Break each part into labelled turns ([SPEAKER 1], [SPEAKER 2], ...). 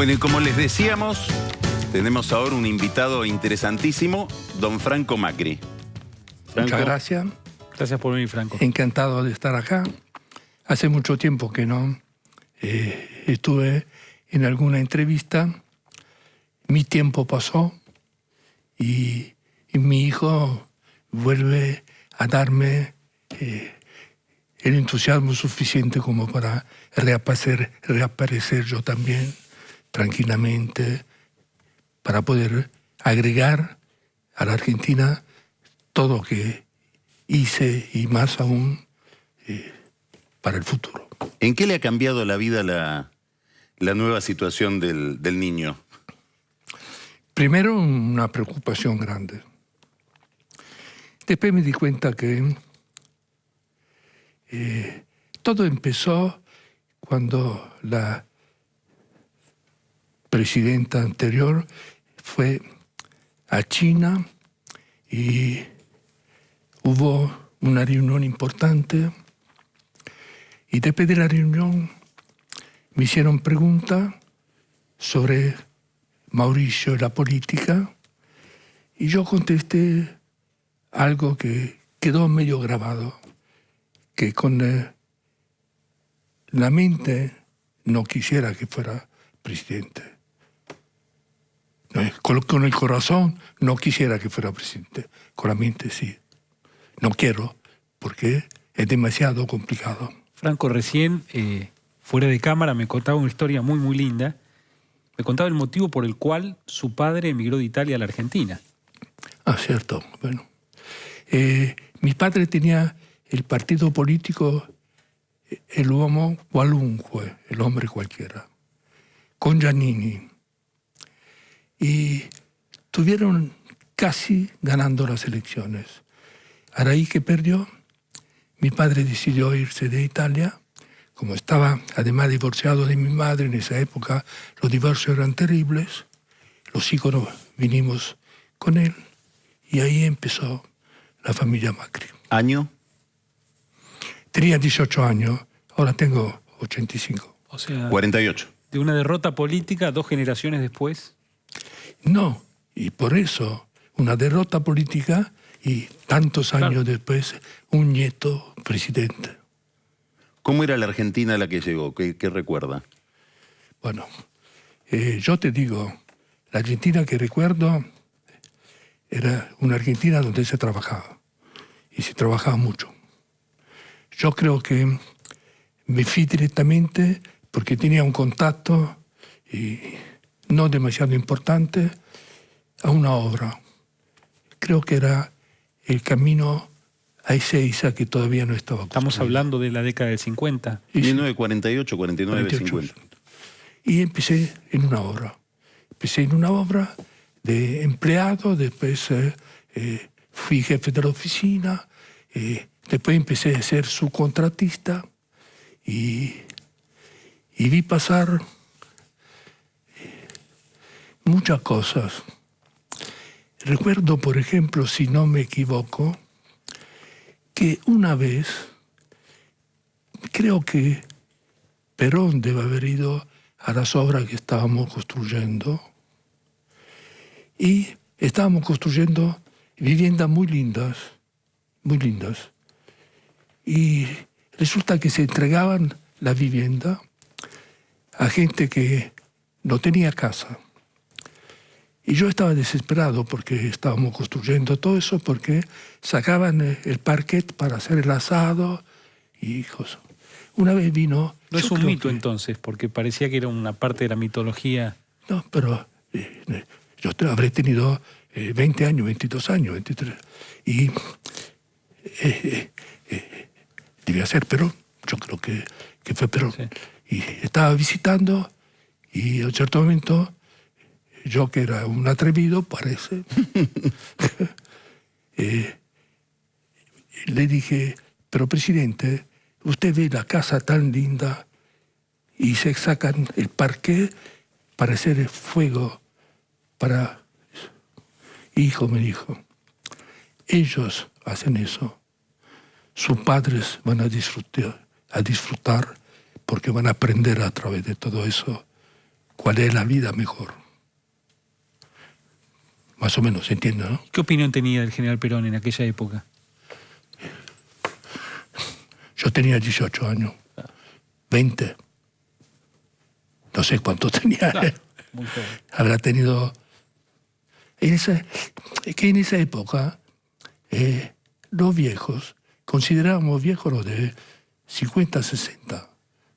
[SPEAKER 1] Bueno, y como les decíamos, tenemos ahora un invitado interesantísimo, don Franco Macri. Franco.
[SPEAKER 2] Muchas gracias.
[SPEAKER 3] Gracias por venir, Franco.
[SPEAKER 2] Encantado de estar acá. Hace mucho tiempo que no estuve en alguna entrevista. Mi tiempo pasó y mi hijo vuelve a darme el entusiasmo suficiente como para reaparecer yo también tranquilamente, para poder agregar a la Argentina todo lo que hice y más aún para el futuro.
[SPEAKER 1] ¿En qué le ha cambiado la vida la nueva situación del niño?
[SPEAKER 2] Primero, una preocupación grande. Después me di cuenta que todo empezó cuando la presidenta anterior fue a China y hubo una reunión importante, y después de la reunión me hicieron preguntas sobre Mauricio y la política, y yo contesté algo que quedó medio grabado, que con la mente no quisiera que fuera presidente. Con el corazón no quisiera que fuera presidente, con la mente sí. No quiero, porque es demasiado complicado.
[SPEAKER 3] Franco, recién, fuera de cámara, me contaba una historia muy, muy linda. Me contaba el motivo por el cual su padre emigró de Italia a la Argentina.
[SPEAKER 2] Ah, cierto. Bueno, mi padre tenía el partido político El Uomo Qualunque, el hombre cualquiera, con Giannini. Y estuvieron casi ganando las elecciones. A raíz que perdió, mi padre decidió irse de Italia. Como estaba además divorciado de mi madre, en esa época los divorcios eran terribles, los hijos vinimos con él y ahí empezó la familia Macri.
[SPEAKER 1] ¿Año?
[SPEAKER 2] Tenía 18 años, ahora tengo 85.
[SPEAKER 3] O sea,
[SPEAKER 1] 48.
[SPEAKER 3] De una derrota política 2 generaciones después.
[SPEAKER 2] No, y por eso una derrota política y tantos años después un nieto presidente.
[SPEAKER 1] ¿Cómo era la Argentina a la que llegó? ¿Qué recuerda?
[SPEAKER 2] Bueno, yo te digo, la Argentina que recuerdo era una Argentina donde se trabajaba, y se trabajaba mucho. Yo creo que me fui directamente porque tenía un contacto y no demasiado importante a una obra. Creo que era el camino a Ezeiza, que todavía no estaba construido.
[SPEAKER 3] Estamos hablando de la década del 50.
[SPEAKER 1] 1948, 49, 50.
[SPEAKER 2] Y empecé en una obra. Empecé en una obra de empleado, después fui jefe de la oficina, después empecé a ser subcontratista y vi pasar muchas cosas. Recuerdo, por ejemplo, si no me equivoco, que una vez, creo que Perón debe haber ido a las obras que estábamos construyendo, y estábamos construyendo viviendas muy lindas, y resulta que se entregaban la vivienda a gente que no tenía casa. Y yo estaba desesperado porque estábamos construyendo todo eso, porque sacaban el parquet para hacer el asado y cosas. Una vez vino...
[SPEAKER 3] No es un mito entonces, porque parecía que era una parte de la mitología.
[SPEAKER 2] No, pero yo habré tenido 20 años, 22 años, 23. Y debía ser Perón, yo creo que fue Perón. Sí. Y estaba visitando y en un cierto momento... Yo, que era un atrevido, parece, le dije, pero presidente, usted ve la casa tan linda y se sacan el parqué para hacer el fuego para... Hijo, me dijo, ellos hacen eso, sus padres van a disfrutar porque van a aprender a través de todo eso cuál es la vida mejor. Más o menos, se entiende, ¿no?
[SPEAKER 3] ¿Qué opinión tenía del general Perón en aquella época?
[SPEAKER 2] Yo tenía 18 años, 20. No sé cuánto tenía.
[SPEAKER 3] Claro, muy joven.
[SPEAKER 2] Habrá tenido... Es que en esa época los viejos, considerábamos viejos los de 50, 60.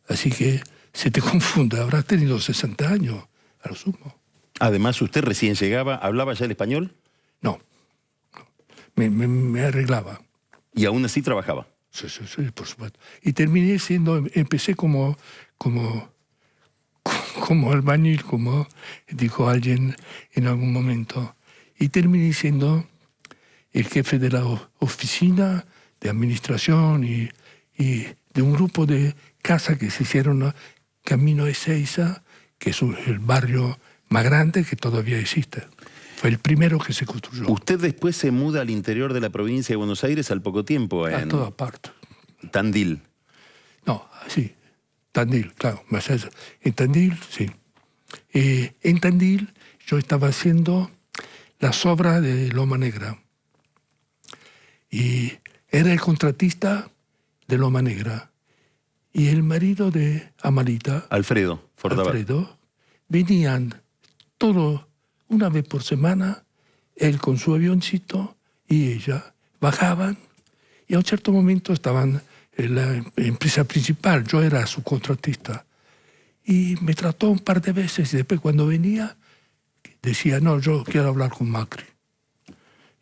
[SPEAKER 2] Así que se te confunde, habrá tenido 60 años, a lo sumo.
[SPEAKER 1] Además, usted recién llegaba, ¿hablaba ya el español?
[SPEAKER 2] No, me arreglaba.
[SPEAKER 1] Y aún así trabajaba.
[SPEAKER 2] Sí, por supuesto. Y terminé empecé como albañil, como dijo alguien en algún momento. Y terminé siendo el jefe de la oficina de administración y de un grupo de casas que se hicieron a Camino de Ezeiza, que es el barrio más grande que todavía existe. Fue el primero que se construyó.
[SPEAKER 1] Usted después se muda al interior de la provincia de Buenos Aires al poco tiempo,
[SPEAKER 2] A toda parte.
[SPEAKER 1] Tandil.
[SPEAKER 2] No, sí, Tandil, claro. En Tandil, sí. En Tandil yo estaba haciendo las obras de Loma Negra. Y era el contratista de Loma Negra. Y el marido de Amalita,
[SPEAKER 1] Alfredo Fortabat.
[SPEAKER 2] Alfredo, venían una vez por semana, él con su avioncito y ella bajaban y a un cierto momento estaban en la empresa principal, yo era su contratista. Y me trató un par de veces y después cuando venía decía, no, yo quiero hablar con Macri.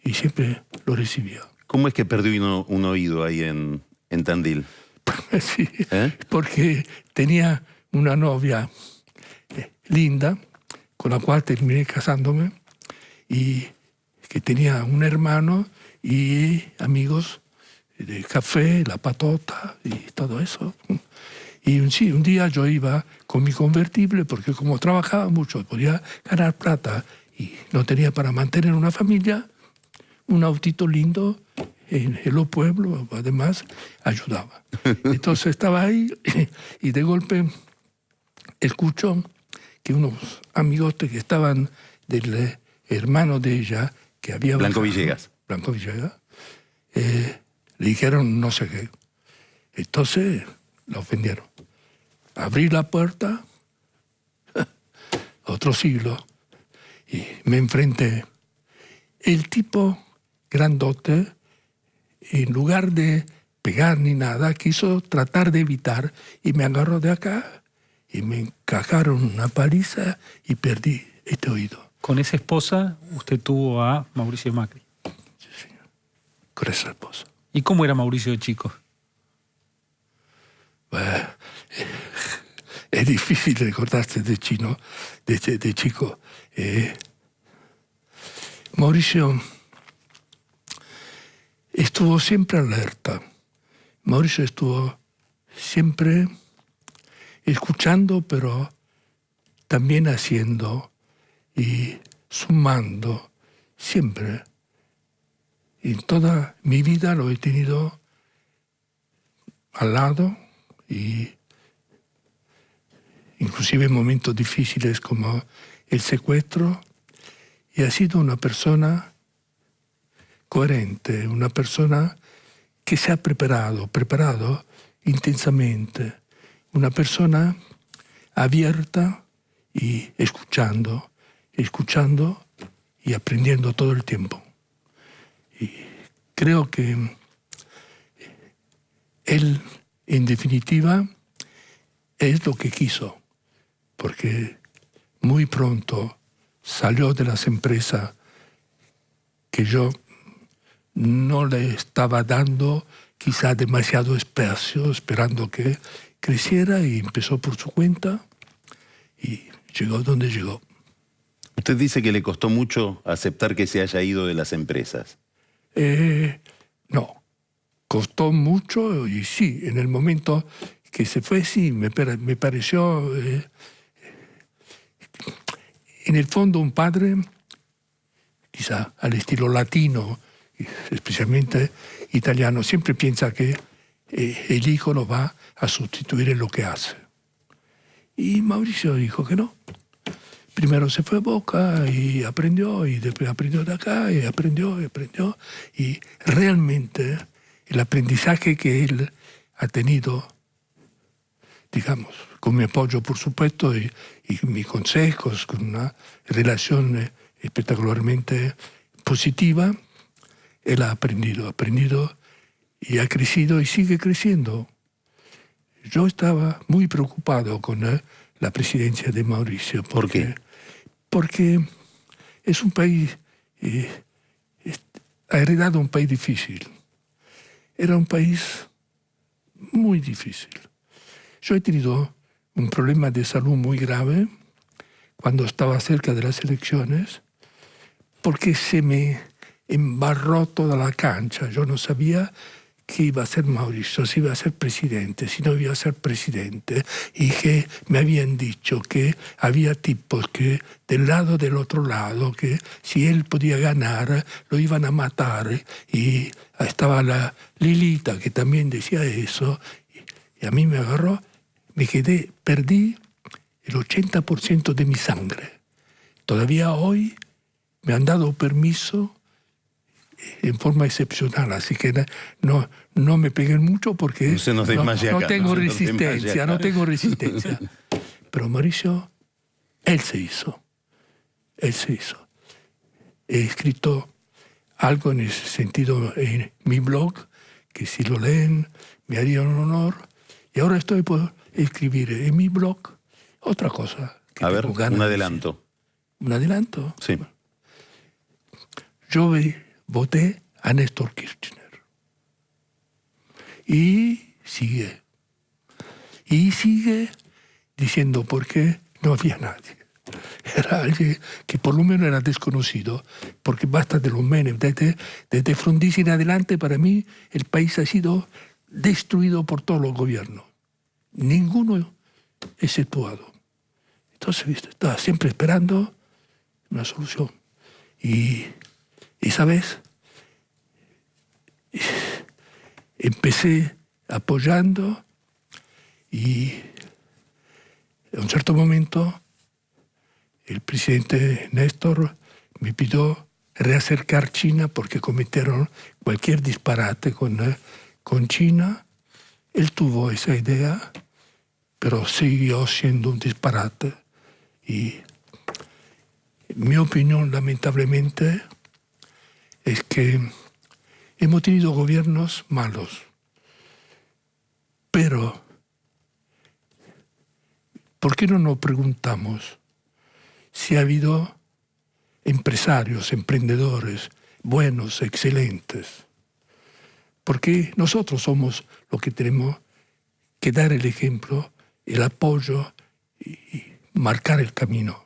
[SPEAKER 2] Y siempre lo recibía.
[SPEAKER 1] ¿Cómo es que perdió un oído ahí en Tandil?
[SPEAKER 2] Sí, porque tenía una novia linda, con la cual terminé casándome, y que tenía un hermano y amigos de café, la patota y todo eso. Y un día yo iba con mi convertible, porque como trabajaba mucho, podía ganar plata y no tenía para mantener una familia, un autito lindo en los pueblos, además, ayudaba. Entonces estaba ahí y de golpe escucho que unos amigotes que estaban del hermano de ella, que había...
[SPEAKER 1] Blanco Villegas.
[SPEAKER 2] Blanco Villegas, le dijeron no sé qué. Entonces la ofendieron. Abrí la puerta, otro siglo, y me enfrenté. El tipo grandote, en lugar de pegar ni nada, quiso tratar de evitar y me agarró de acá y me encajaron una paliza y perdí este oído.
[SPEAKER 3] Con esa esposa usted tuvo a Mauricio Macri.
[SPEAKER 2] Sí, señor. Con esa esposa.
[SPEAKER 3] ¿Y cómo era Mauricio de chico?
[SPEAKER 2] Bueno, es difícil recordarse de chico. Mauricio estuvo siempre alerta. Mauricio estuvo siempre escuchando, pero también haciendo y sumando, siempre. En toda mi vida lo he tenido al lado y inclusive en momentos difíciles como el secuestro, y ha sido una persona coherente, una persona que se ha preparado intensamente, una persona abierta y escuchando y aprendiendo todo el tiempo. Y creo que él, en definitiva, es lo que quiso, porque muy pronto salió de las empresas que yo no le estaba dando quizá demasiado espacio, esperando que creciera, y empezó por su cuenta y llegó donde llegó.
[SPEAKER 1] Usted dice que le costó mucho aceptar que se haya ido de las empresas.
[SPEAKER 2] No, costó mucho y sí, en el momento que se fue, sí, me pareció, en el fondo, un padre, quizá al estilo latino, especialmente italiano, siempre piensa que el hijo lo va a sustituir en lo que hace. Y Mauricio dijo que no, primero se fue a Boca y aprendió, y después aprendió de acá, y aprendió. Y realmente el aprendizaje que él ha tenido, digamos, con mi apoyo, por supuesto, y mis consejos, con una relación espectacularmente positiva, él ha aprendido y ha crecido y sigue creciendo. Yo estaba muy preocupado con la presidencia de Mauricio.
[SPEAKER 1] ¿Por qué?
[SPEAKER 2] Porque es un país, ha heredado un país difícil. Era un país muy difícil. Yo he tenido un problema de salud muy grave cuando estaba cerca de las elecciones, porque se me embarró toda la cancha. Yo no sabía que iba a ser Mauricio, si iba a ser presidente, si no iba a ser presidente, y que me habían dicho que había tipos que del lado del otro lado, que si él podía ganar, lo iban a matar, y estaba la Lilita que también decía eso, y a mí me agarró, perdí el 80% de mi sangre. Todavía hoy me han dado permiso en forma excepcional, así que no me peguen mucho porque no tengo resistencia. Pero Mauricio, él se hizo. He escrito algo en ese sentido en mi blog, que si lo leen me haría un honor, y ahora estoy por escribir en mi blog otra cosa.
[SPEAKER 1] A ver, un adelanto.
[SPEAKER 2] ¿Un adelanto?
[SPEAKER 1] Sí.
[SPEAKER 2] Yo voté a Néstor Kirchner. Y sigue diciendo por qué no había nadie. Era alguien que por lo menos era desconocido, porque basta de los Menem. Desde Frondizi en adelante, para mí, el país ha sido destruido por todos los gobiernos. Ninguno exceptuado. Entonces, ¿viste? Estaba siempre esperando una solución. Y esa vez empecé apoyando y en un cierto momento el presidente Néstor me pidió reacercar China porque cometieron cualquier disparate con China. Él tuvo esa idea, pero siguió siendo un disparate. Y mi opinión, lamentablemente, es que hemos tenido gobiernos malos, pero ¿por qué no nos preguntamos si ha habido empresarios, emprendedores buenos, excelentes? Porque nosotros somos los que tenemos que dar el ejemplo, el apoyo y marcar el camino.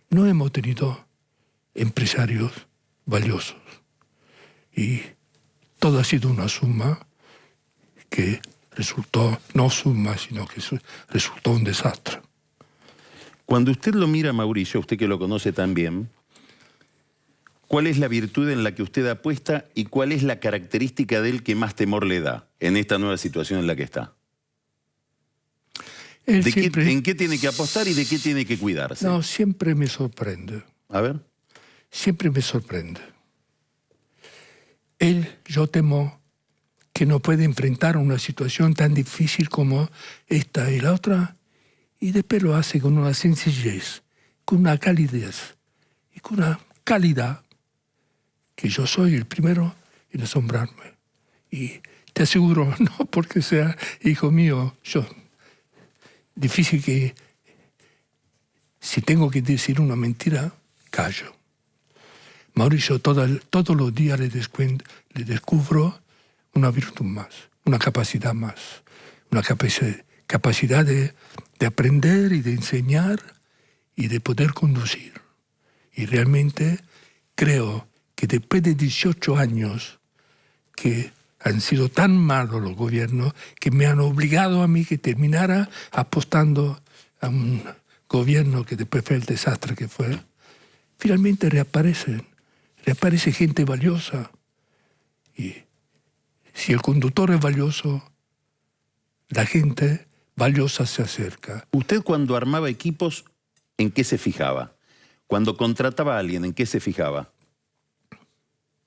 [SPEAKER 2] No hemos tenido empresarios valiosos. Y todo ha sido una suma que resultó, no suma, sino que resultó un desastre.
[SPEAKER 1] Cuando usted lo mira, Mauricio, usted que lo conoce tan bien, ¿cuál es la virtud en la que usted apuesta y cuál es la característica de él que más temor le da en esta nueva situación en la que está? ¿En qué tiene que apostar y de qué tiene que cuidarse?
[SPEAKER 2] No, siempre me sorprende.
[SPEAKER 1] A ver.
[SPEAKER 2] Siempre me sorprende. Yo temo que no puede enfrentar una situación tan difícil como esta y la otra, y después lo hace con una sencillez, con una calidez y con una calidad que yo soy el primero en asombrarme. Y te aseguro, no porque sea hijo mío, difícil que si tengo que decir una mentira, callo. Mauricio, todos los días le descubro una virtud más, una capacidad más, una capacidad de aprender y de enseñar y de poder conducir. Y realmente creo que después de 18 años que han sido tan malos los gobiernos que me han obligado a mí que terminara apostando a un gobierno que después fue el desastre que fue, finalmente reaparece gente valiosa. Y si el conductor es valioso, la gente valiosa se acerca.
[SPEAKER 1] Usted cuando armaba equipos ¿en qué se fijaba? Cuando contrataba a alguien, ¿en qué se fijaba?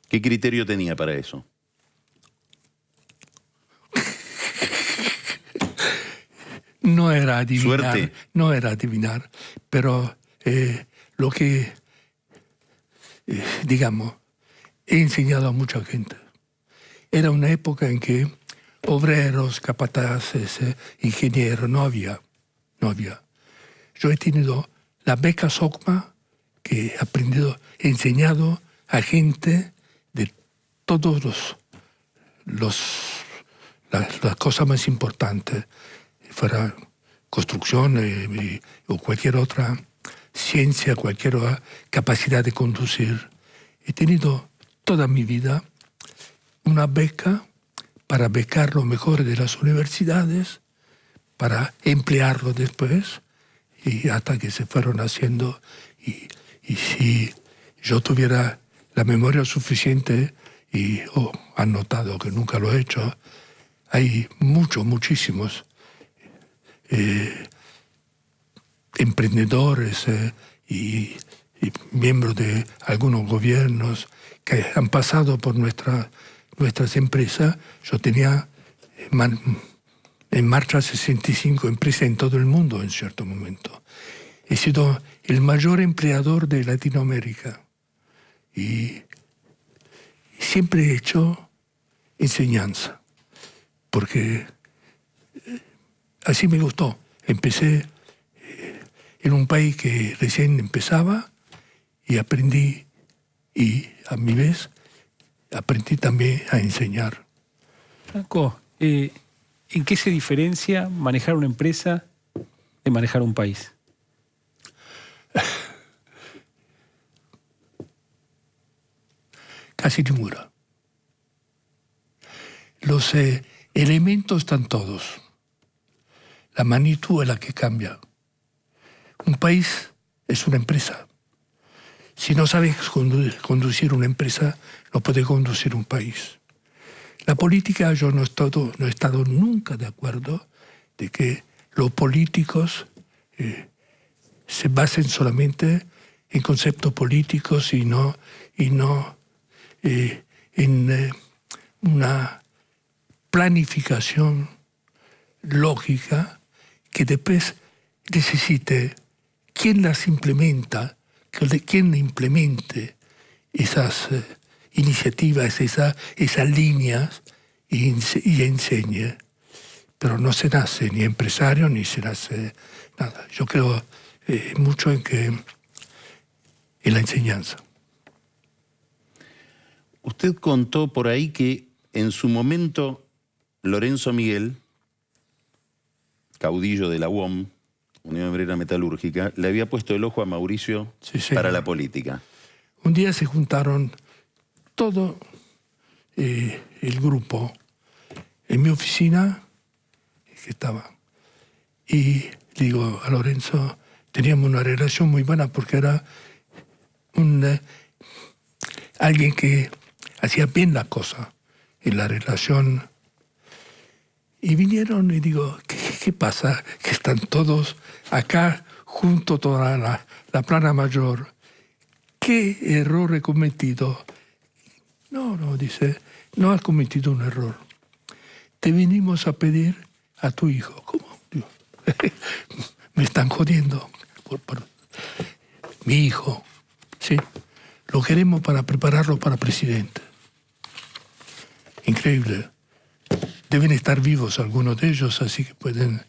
[SPEAKER 1] ¿Qué criterio tenía para eso?
[SPEAKER 2] No era adivinar,
[SPEAKER 1] Suerte.
[SPEAKER 2] no era adivinar, pero lo que, digamos, he enseñado a mucha gente. Era una época en que obreros, capataces, ingenieros, no había. Yo he tenido la beca SOCMA, que he enseñado a gente de todos las cosas más importantes, fuera construcción o cualquier otra ciencia, cualquier otra capacidad de conducir. He tenido toda mi vida una beca para becar los mejores de las universidades, para emplearlo después, y hasta que se fueron haciendo. Y si yo tuviera la memoria suficiente, y han notado que nunca lo he hecho, hay muchísimos emprendedores y miembros de algunos gobiernos que han pasado por nuestras empresas. Yo tenía en marcha 65 empresas en todo el mundo en cierto momento. He sido el mayor empleador de Latinoamérica y siempre he hecho enseñanza, porque así me gustó. Empecé en un país que recién empezaba y aprendí, y a mi vez aprendí también a enseñar.
[SPEAKER 3] Franco, ¿en qué se diferencia manejar una empresa de manejar un país?
[SPEAKER 2] Casi ninguna. Los elementos están todos. La magnitud es la que cambia. Un país es una empresa. Si no sabes conducir una empresa, no puedes conducir un país. La política, yo no he estado nunca de acuerdo de que los políticos se basen solamente en conceptos políticos y no en una planificación lógica que después necesite quién las implementa, quién implemente esas iniciativas, esas líneas y enseñe. Pero no se nace ni empresario ni se nace nada. Yo creo mucho en la enseñanza.
[SPEAKER 1] Usted contó por ahí que en su momento Lorenzo Miguel, caudillo de la UOM, Unión Obrera Metalúrgica, le había puesto el ojo a Mauricio para la política.
[SPEAKER 2] Un día se juntaron todo el grupo en mi oficina, que estaba, y digo a Lorenzo, teníamos una relación muy buena porque era alguien que hacía bien la cosa en la relación. Y vinieron y digo, ¿qué pasa? Que están todos acá junto toda la plana mayor. ¿Qué error he cometido? No, dice, no has cometido un error. Te vinimos a pedir a tu hijo. ¿Cómo? Digo, me están jodiendo. Mi hijo, sí. Lo queremos para prepararlo para presidente. Increíble. Deben estar vivos algunos de ellos, así que pueden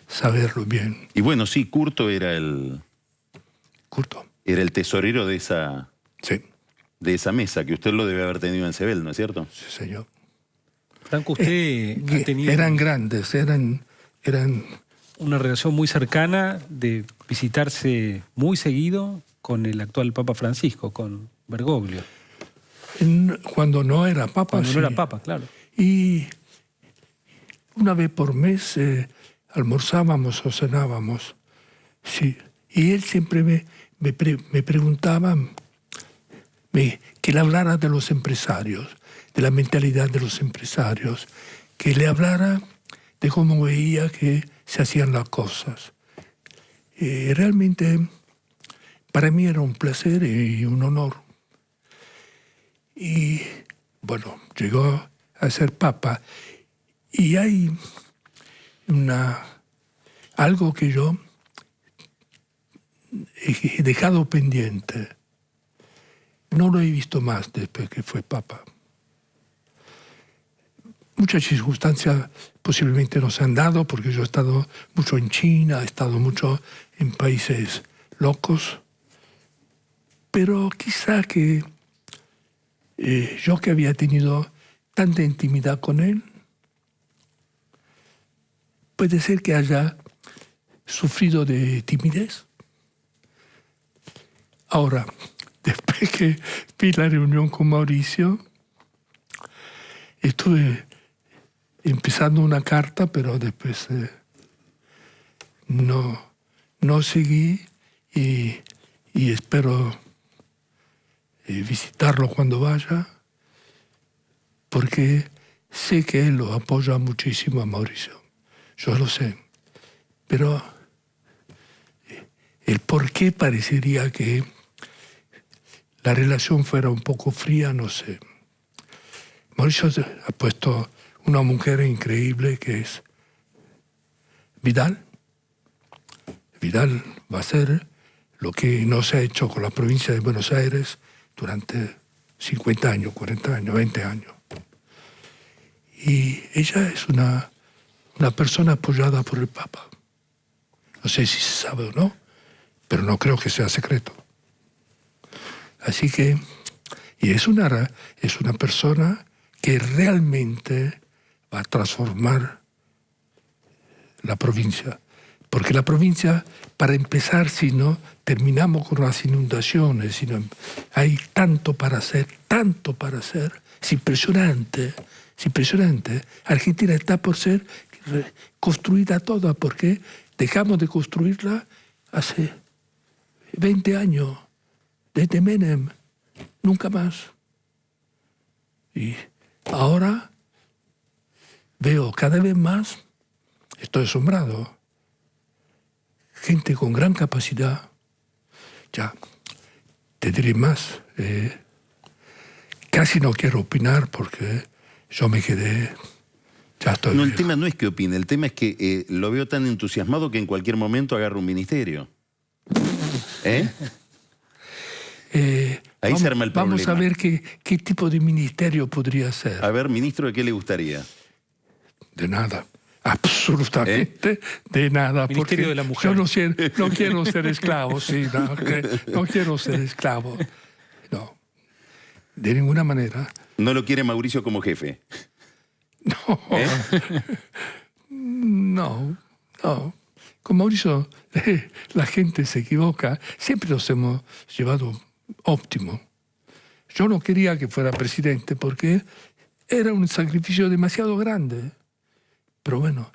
[SPEAKER 2] saberlo bien.
[SPEAKER 1] Y bueno, sí, Curto era el tesorero de esa,
[SPEAKER 2] sí,
[SPEAKER 1] de esa mesa, que usted lo debe haber tenido en Sebel, ¿no es cierto?
[SPEAKER 2] Sí, señor.
[SPEAKER 3] Franco, usted ha tenido...
[SPEAKER 2] Eran grandes, eran...
[SPEAKER 3] una relación muy cercana de visitarse muy seguido con el actual Papa Francisco, con Bergoglio.
[SPEAKER 2] Cuando no era Papa,
[SPEAKER 3] Cuando
[SPEAKER 2] sí.
[SPEAKER 3] no era Papa, claro.
[SPEAKER 2] Y una vez por mes almorzábamos o cenábamos. Sí. Y él siempre me preguntaba que le hablara de los empresarios, de la mentalidad de los empresarios, que le hablara de cómo veía que se hacían las cosas. realmente para mí era un placer y un honor. Y bueno, llegó a ser papa. Y hay algo que yo he dejado pendiente. No lo he visto más después que fue papa. Muchas circunstancias posiblemente no se han dado, porque yo he estado mucho en China, he estado mucho en países locos, pero quizá que yo que había tenido tanta intimidad con él, puede ser que haya sufrido de timidez. Ahora, después que vi la reunión con Mauricio, estuve empezando una carta, pero después no seguí y espero visitarlo cuando vaya, porque sé que él lo apoya muchísimo a Mauricio. Yo lo sé. Pero el por qué parecería que la relación fuera un poco fría, no sé. Mauricio ha puesto una mujer increíble que es Vidal. Vidal va a hacer lo que no se ha hecho con la provincia de Buenos Aires durante 50 años, 40 años, 20 años. Y ella es una persona apoyada por el Papa. No sé si se sabe o no, pero no creo que sea secreto. Así que, y es una persona que realmente va a transformar la provincia. Porque la provincia, para empezar, si no terminamos con las inundaciones, si no, hay tanto para hacer, es impresionante, es impresionante. Argentina está por ser construida toda, porque dejamos de construirla hace 20 años, desde Menem, nunca más. Y ahora veo cada vez más, estoy asombrado, gente con gran capacidad. Ya, te diré más, casi no quiero opinar porque yo me quedé, ya estoy
[SPEAKER 1] No, el
[SPEAKER 2] viejo.
[SPEAKER 1] tema no es que opine, el tema es que lo veo tan entusiasmado que en cualquier momento agarra un ministerio. ¿Eh? Ahí se arma el problema.
[SPEAKER 2] Vamos a ver qué tipo de ministerio podría ser.
[SPEAKER 1] A ver, ministro, ¿de qué le gustaría?
[SPEAKER 2] De nada. Absolutamente de nada.
[SPEAKER 3] Ministerio
[SPEAKER 2] Porque
[SPEAKER 3] de la Mujer.
[SPEAKER 2] Yo no quiero ser esclavo, sí, no quiero ser esclavo. No, de ninguna manera.
[SPEAKER 1] ¿No lo quiere Mauricio como jefe?
[SPEAKER 2] No,
[SPEAKER 1] ¿Eh?
[SPEAKER 2] no. Con Mauricio la gente se equivoca. Siempre nos hemos llevado óptimo. Yo no quería que fuera presidente porque era un sacrificio demasiado grande. Pero bueno,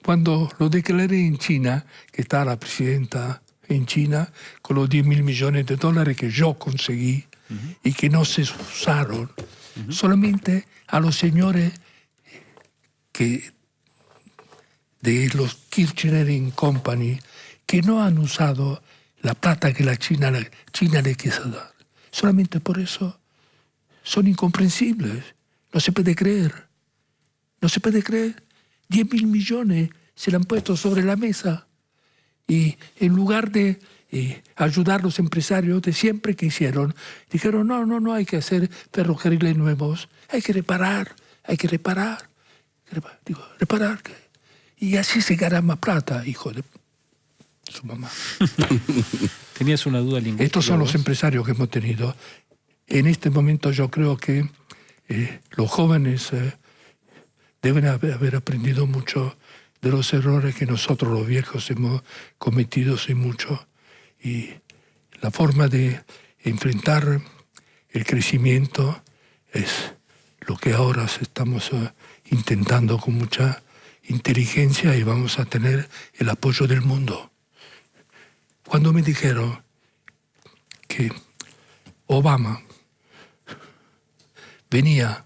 [SPEAKER 2] cuando lo declaré en China, que está la presidenta en China, con los 10.000 millones de dólares que yo conseguí y que no se usaron, solamente a los señores de los Kirchner & Company, que no han usado la plata que la China le quiso dar. Solamente por eso son incomprensibles. No se puede creer. No se puede creer. 10.000 millones se le han puesto sobre la mesa. Y en lugar de ayudar a los empresarios de siempre que hicieron, dijeron, no hay que hacer ferrocarriles nuevos, hay que reparar. Digo, reparar. Y así se gana más plata, hijo de su mamá.
[SPEAKER 3] ¿Tenías una duda lingüística?
[SPEAKER 2] Estos son los
[SPEAKER 3] vos?
[SPEAKER 2] empresarios que hemos tenido. En este momento yo creo que los jóvenes deben haber aprendido mucho de los errores que nosotros los viejos hemos cometido y mucho. Y la forma de enfrentar el crecimiento es lo que ahora estamos intentando con mucha inteligencia y vamos a tener el apoyo del mundo. Cuando me dijeron que Obama venía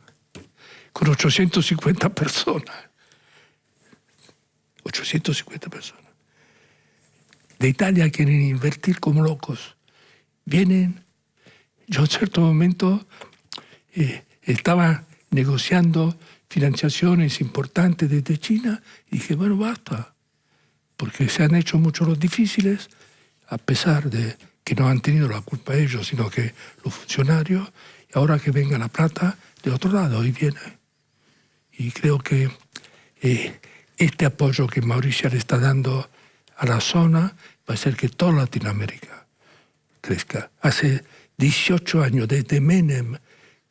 [SPEAKER 2] con 850 personas, de Italia quieren invertir como locos. Vienen. Yo en cierto momento estaba negociando financiaciones importantes desde China y dije, bueno, basta, porque se han hecho muchos los difíciles, a pesar de que no han tenido la culpa ellos, sino que los funcionarios, y ahora que venga la plata de otro lado, y viene. Y creo que este apoyo que Mauricio le está dando a la zona va a hacer que toda Latinoamérica crezca. Hace 18 años, desde Menem,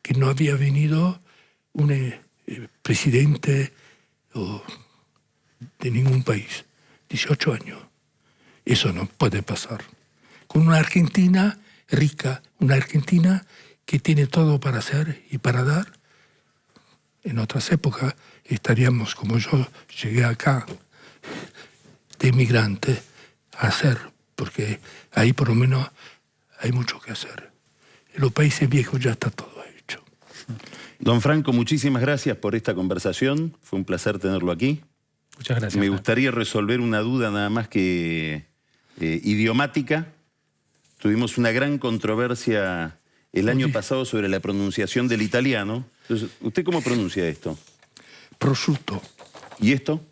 [SPEAKER 2] que no había venido un presidente de ningún país. 18 años. Eso no puede pasar. Con una Argentina rica, una Argentina que tiene todo para hacer y para dar. En otras épocas estaríamos, como yo llegué acá, de inmigrante, a hacer, porque ahí por lo menos hay mucho que hacer. En los países viejos ya está todo hecho.
[SPEAKER 1] Don Franco, muchísimas gracias por esta conversación. Fue un placer tenerlo aquí.
[SPEAKER 3] Muchas gracias.
[SPEAKER 1] Me gustaría resolver una duda nada más que idiomática. Tuvimos una gran controversia el año pasado sobre la pronunciación del italiano. Entonces, ¿usted cómo pronuncia esto?
[SPEAKER 2] Prosciutto.
[SPEAKER 1] ¿Y esto?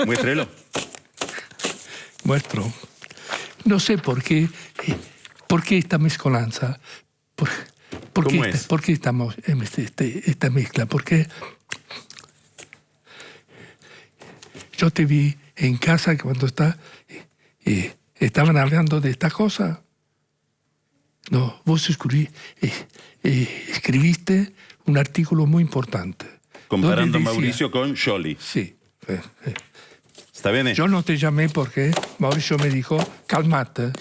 [SPEAKER 1] Muéstrelo.
[SPEAKER 2] Muestro. No sé por qué esta mezcolanza.
[SPEAKER 1] ¿Cómo es?
[SPEAKER 2] ¿Por qué estamos en esta mezcla? Porque yo te vi en casa cuando estaban hablando de esta cosa. No, vos escribiste un artículo muy importante.
[SPEAKER 1] Comparando a
[SPEAKER 2] decía,
[SPEAKER 1] Mauricio con Scioli.
[SPEAKER 2] Sí.
[SPEAKER 1] ¿Está bien?
[SPEAKER 2] Yo no te llamé porque Mauricio me dijo, calmate.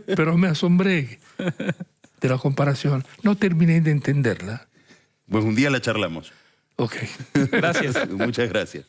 [SPEAKER 2] Pero me asombré de la comparación. No terminé de entenderla.
[SPEAKER 1] Pues un día la charlamos.
[SPEAKER 2] Ok.
[SPEAKER 3] Gracias.
[SPEAKER 1] Muchas gracias.